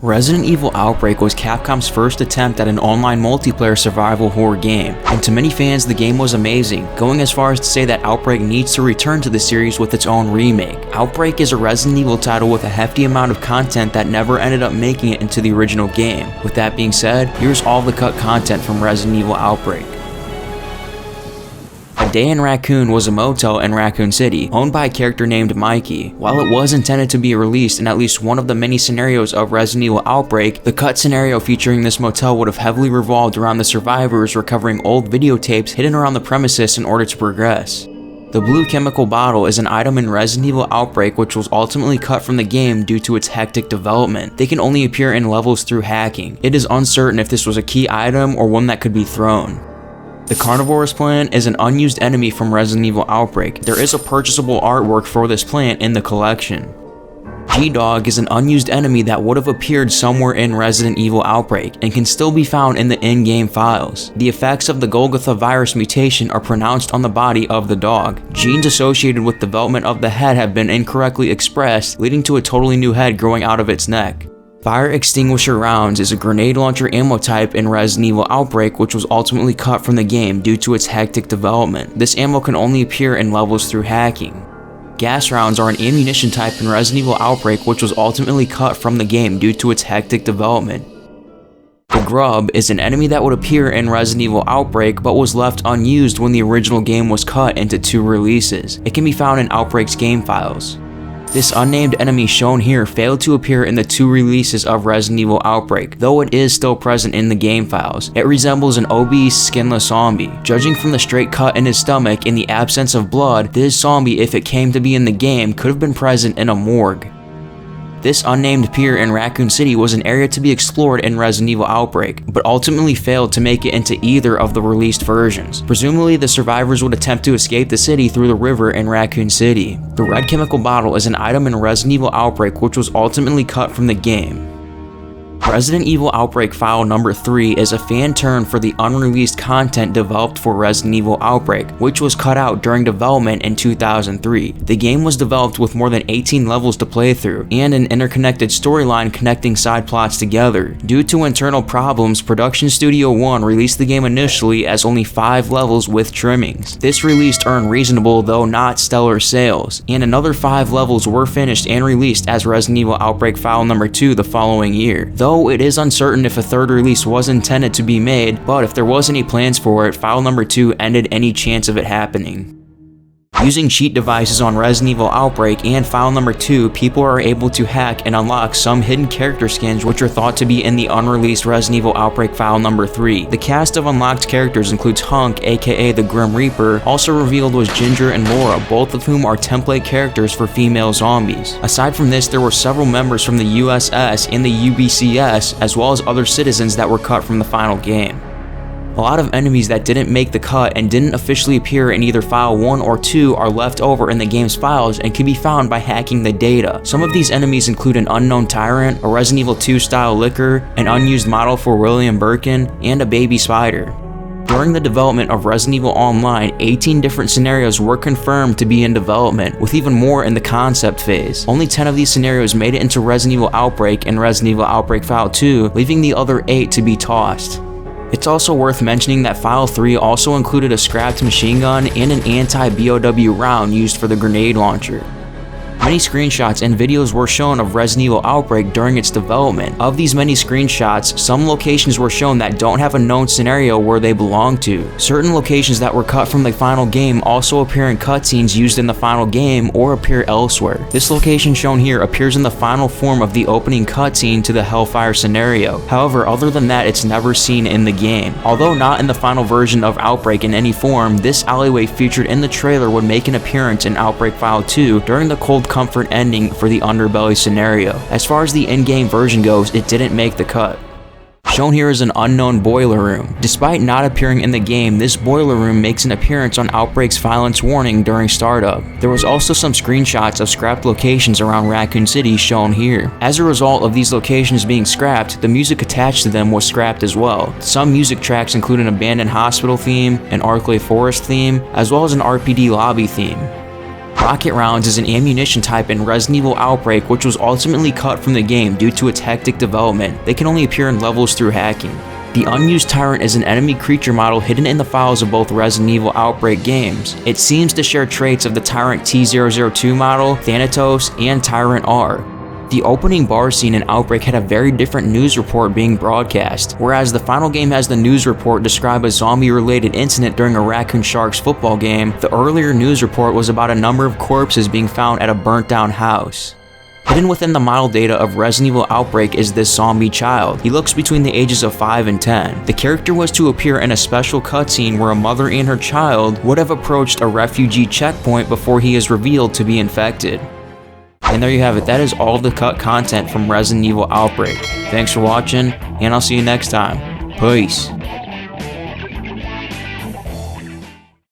Resident Evil Outbreak was Capcom's first attempt at an online multiplayer survival horror game, and to many fans the game was amazing, going as far as to say that Outbreak needs to return to the series with its own remake. Outbreak is a Resident Evil title with a hefty amount of content that never ended up making it into the original game. With that being said, here's all the cut content from Resident Evil Outbreak. A Day in Raccoon was a motel in Raccoon City, owned by a character named Mikey. While it was intended to be released in at least one of the many scenarios of Resident Evil Outbreak, the cut scenario featuring this motel would have heavily revolved around the survivors recovering old videotapes hidden around the premises in order to progress. The blue chemical bottle is an item in Resident Evil Outbreak which was ultimately cut from the game due to its hectic development. They can only appear in levels through hacking. It is uncertain if this was a key item or one that could be thrown. The Carnivorous plant is an unused enemy from Resident Evil Outbreak. There is a purchasable artwork for this plant in the collection. G-Dog is an unused enemy that would have appeared somewhere in Resident Evil Outbreak and can still be found in the in-game files. The effects of the Golgotha virus mutation are pronounced on the body of the dog. Genes associated with development of the head have been incorrectly expressed, leading to a totally new head growing out of its neck. Fire Extinguisher Rounds is a grenade launcher ammo type in Resident Evil Outbreak which was ultimately cut from the game due to its hectic development. This ammo can only appear in levels through hacking. Gas rounds are an ammunition type in Resident Evil Outbreak which was ultimately cut from the game due to its hectic development. The Grub is an enemy that would appear in Resident Evil Outbreak but was left unused when the original game was cut into 2 releases. It can be found in Outbreak's game files. This unnamed enemy shown here failed to appear in the 2 releases of Resident Evil Outbreak, though it is still present in the game files. It resembles an obese, skinless zombie. Judging from the straight cut in his stomach in the absence of blood, this zombie, if it came to be in the game, could have been present in a morgue. This unnamed pier in Raccoon City was an area to be explored in Resident Evil Outbreak, but ultimately failed to make it into either of the released versions. Presumably, the survivors would attempt to escape the city through the river in Raccoon City. The red chemical bottle is an item in Resident Evil Outbreak which was ultimately cut from the game. Resident Evil Outbreak File Number 3 is a fan turn for the unreleased content developed for Resident Evil Outbreak, which was cut out during development in 2003. The game was developed with more than 18 levels to play through, and an interconnected storyline connecting side plots together. Due to internal problems, Production Studio 1 released the game initially as only 5 levels with trimmings. This release earned reasonable, though not stellar sales, and another 5 levels were finished and released as Resident Evil Outbreak File Number 2 the following year. Though it is uncertain if a 3rd release was intended to be made, but if there was any plans for it, File Number 2 ended any chance of it happening. Using cheat devices on Resident Evil Outbreak and File Number 2, people are able to hack and unlock some hidden character skins which are thought to be in the unreleased Resident Evil Outbreak File Number 3. The cast of unlocked characters includes Hunk, aka the Grim Reaper. Also revealed was Ginger and Laura, both of whom are template characters for female zombies. Aside from this, there were several members from the USS and the UBCS, as well as other citizens that were cut from the final game. A lot of enemies that didn't make the cut and didn't officially appear in either File 1 or 2 are left over in the game's files and can be found by hacking the data. Some of these enemies include an unknown tyrant, a Resident Evil 2 style licker, an unused model for William Birkin, and a baby spider. During the development of Resident Evil Online, 18 different scenarios were confirmed to be in development, with even more in the concept phase. Only 10 of these scenarios made it into Resident Evil Outbreak and Resident Evil Outbreak File 2, leaving the other 8 to be tossed. It's also worth mentioning that File 3 also included a scrapped machine gun and an anti-BOW round used for the grenade launcher. Many screenshots and videos were shown of Resident Evil Outbreak during its development. Of these many screenshots, some locations were shown that don't have a known scenario where they belong to. Certain locations that were cut from the final game also appear in cutscenes used in the final game or appear elsewhere. This location shown here appears in the final form of the opening cutscene to the Hellfire scenario. However, other than that, it's never seen in the game. Although not in the final version of Outbreak in any form, this alleyway featured in the trailer would make an appearance in Outbreak File 2 during the Cold Comfort ending for the Underbelly scenario. As far as the in-game version goes, it didn't make the cut. Shown here is an unknown boiler room. Despite not appearing in the game, this boiler room makes an appearance on Outbreak's violence warning during startup. There was also some screenshots of scrapped locations around Raccoon City shown here. As a result of these locations being scrapped, the music attached to them was scrapped as well. Some music tracks include an abandoned hospital theme, an Arklay Forest theme, as well as an RPD lobby theme. Rocket rounds is an ammunition type in Resident Evil Outbreak which was ultimately cut from the game due to its hectic development. They can only appear in levels through hacking. The unused Tyrant is an enemy creature model hidden in the files of both Resident Evil Outbreak games. It seems to share traits of the Tyrant T002 model, Thanatos, and Tyrant R. The opening bar scene in Outbreak had a very different news report being broadcast. Whereas the final game has the news report describe a zombie-related incident during a Raccoon Sharks football game, the earlier news report was about a number of corpses being found at a burnt-down house. Hidden within the model data of Resident Evil Outbreak is this zombie child. He looks between the ages of 5 and 10. The character was to appear in a special cutscene where a mother and her child would have approached a refugee checkpoint before he is revealed to be infected. And there you have it, that is all the cut content from Resident Evil Outbreak. Thanks for watching, and I'll see you next time. Peace.